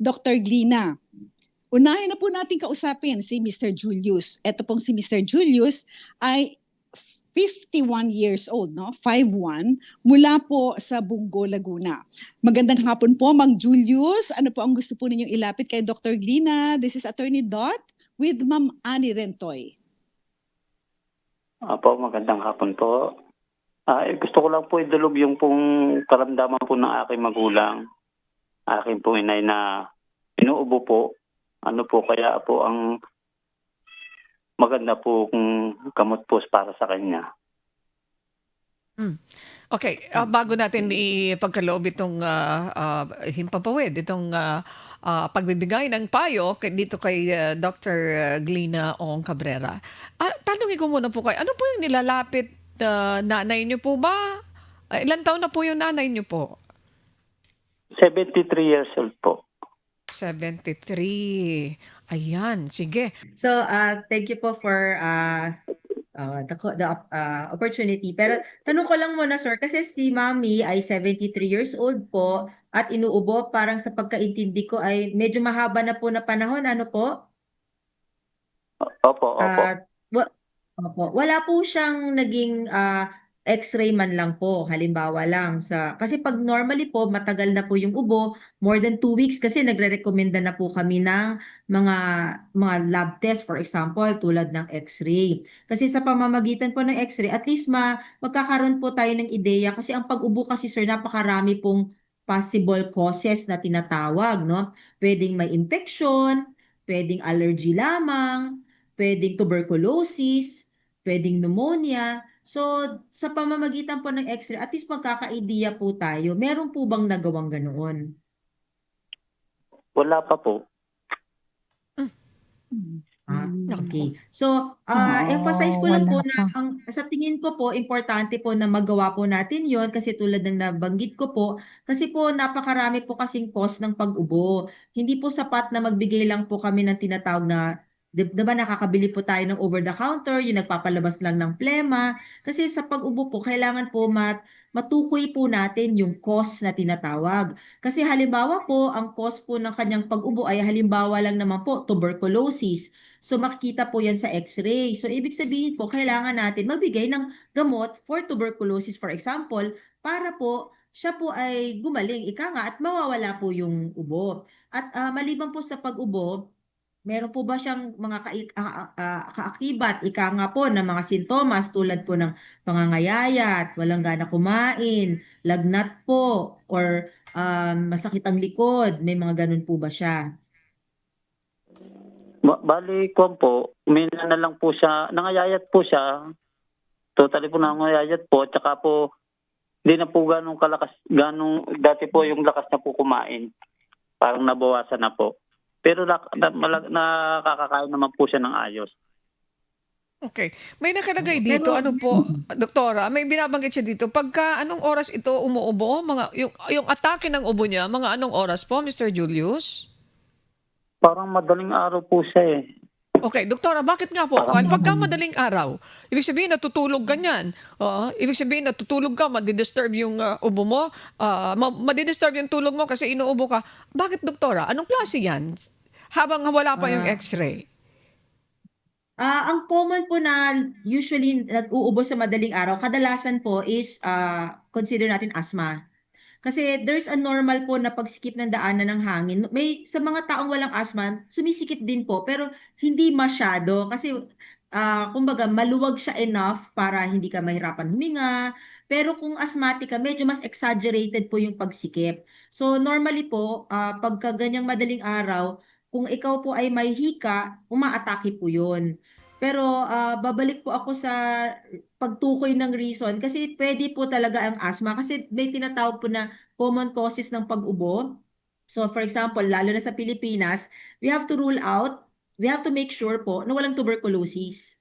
Dr. Glina. Unahin na po natin kausapin si Mr. Julius. Ito pong si Mr. Julius ay 51 years old, no? 51, mula po sa Bungo, Laguna. Magandang hapon po, Mang Julius. Ano po ang gusto po ninyong ilapit kay Dr. Glina? This is Attorney Dot with Ma'am Annie Rentoy. Apo, magandang hapon po. Gusto ko lang po idulog yung pong karamdaman po ng aking magulang. Aking po inay na inuubo po. Ano po kaya po ang maganda po kung gamot po para sa kanya. Okay, bago natin ipagkaloob itong himpapawid, itong pagbibigay ng payo dito kay Dr. Glina Ong Cabrera. Tanungin ko muna po kayo, ano po yung nilalapit nanay niyo po ba? Ilan taon na po yung nanay niyo po? 73 years old po. 73. Ayan, sige. So, thank you po for the opportunity. Pero tanong ko lang muna, sir, kasi si Mami ay 73 years old po at inuubo, parang sa pagkaintindi ko ay medyo mahaba na po na panahon, ano po? Opo. Opo. Wala po siyang naging X-ray man lang po, halimbawa lang kasi pag normally po matagal na po yung ubo, more than 2 weeks kasi nagrerekomenda na po kami ng mga lab test, for example, tulad ng X-ray. Kasi sa pamamagitan po ng X-ray, at least magkakaroon po tayo ng ideya kasi ang pag-ubo kasi, sir, napakarami pong possible causes na tinatawag, no? Pwedeng may infection, pwedeng allergy lamang, pwedeng tuberculosis, pwedeng pneumonia. So, sa pamamagitan po ng X-ray, at least magkaka-idea po tayo. Meron po bang nagawang ganoon? Wala pa po. Okay. So, emphasize ko lang po na sa tingin ko po, importante po na magawa po natin yon kasi tulad ng nabanggit ko po, kasi po napakarami po kasing cause ng pag-ubo. Hindi po sapat na magbigay lang po kami ng tinatawag na, diba nakakabili po tayo ng over-the-counter, yung nagpapalabas lang ng plema. Kasi sa pag-ubo po, kailangan po matukoy po natin yung cause na tinatawag. Kasi halimbawa po, ang cause po ng kanyang pag-ubo ay halimbawa lang naman po, tuberculosis. So makikita po yan sa X-ray. So ibig sabihin po, kailangan natin magbigay ng gamot for tuberculosis, for example, para po siya po ay gumaling, ika nga, at mawawala po yung ubo. At maliban po sa pag-ubo, meron po ba siyang mga kaakibat, ika nga po, ng mga sintomas tulad po ng pangangayayat, walang gana kumain, lagnat po, or masakit ang likod, may mga ganun po ba siya? Bali ko po, umina na lang po siya, nangayayat po siya. Totally po nangayayat po, tsaka po hindi na po ganong kalakas, dati po yung lakas na po kumain. Parang nabawasan na po. Pero nakakakain naman po siya ng ayos. Okay. May nakalagay dito, ano po, doktora, may binabanggit siya dito. Pagka anong oras ito umuubo? Yung atake ng ubo niya, mga anong oras po, Mr. Julius? Parang madaling araw po siya eh. Okay, doktora, bakit nga po? Pagka madaling araw, ibig sabihin natutulog ka niyan. Ibig sabihin natutulog ka, madidisturb yung ubo mo, madidisturb yung tulog mo kasi inuubo ka. Bakit, doktora? Anong klase yan? Habang wala pa yung X-ray. Ang common po na usually nag-uubo sa madaling araw, kadalasan po is consider natin asthma. Kasi there's a normal po na pagsikip ng daanan ng hangin. May sa mga taong walang asthma, sumisikip din po pero hindi masyado kasi kumbaga maluwag siya enough para hindi ka mahirapan huminga. Pero kung asthmatic ka, medyo mas exaggerated po yung pagsikip. So normally po, pagka ganyang madaling araw, kung ikaw po ay may hika, umaatake po yun. Pero babalik po ako sa pagtukoy ng reason kasi pwede po talaga ang asthma kasi may tinatawag po na common causes ng pag-ubo. So for example, lalo na sa Pilipinas, we have to make sure po na walang tuberculosis.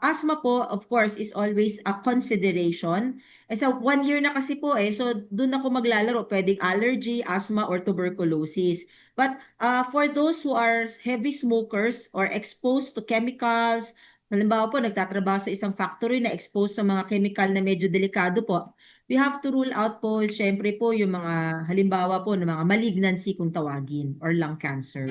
Asthma po, of course, is always a consideration. So 1 year na kasi po so doon ako maglalaro, pwedeng allergy, asthma, or tuberculosis. But for those who are heavy smokers or exposed to chemicals, halimbawa po, nagtatrabaho sa isang factory na exposed sa mga chemical na medyo delikado po, we have to rule out po, syempre po, yung mga halimbawa po ng mga malignancy kung tawagin or lung cancer.